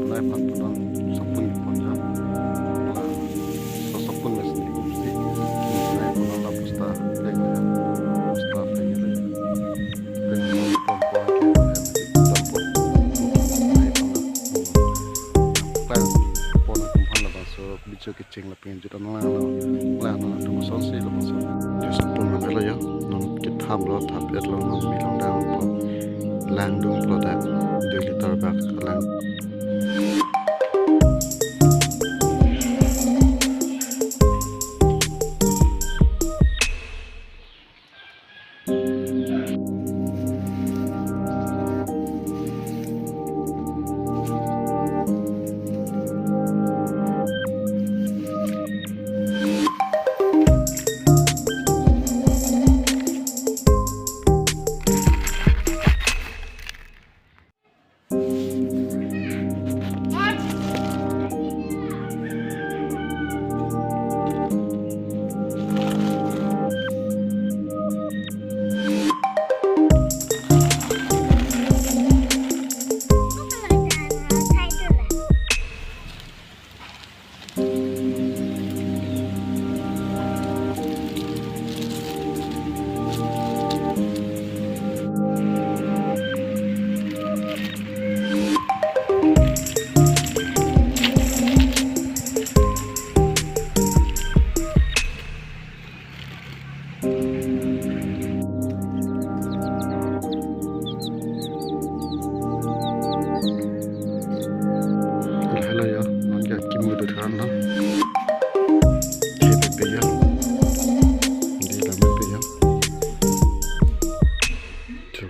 live lang po ng 10 po dyan. So 10 mes di ko mesti kinulay po lang tapos ta leng na basta leng na leng po po ang kaya dan po ay plan po na kumpan na ba so bicho kicing na pingin juta na lang to so si lo so just po na lo yo nang kitham lo thap et lo nang mi long dang po lang dung po da 2 liter bak lang kimu được ăn đó thì bây giờ đi làm bây giờ chú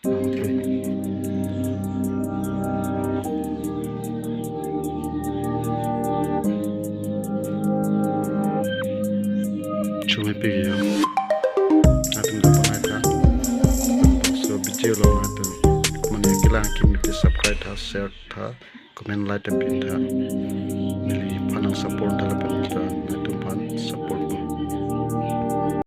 ok chú mới bây giờ atum dapat naikkan so video lo atum mana kilang kimi subscribe tha share tha comment like dan pindah nili panang support dalam pindah na tumpan support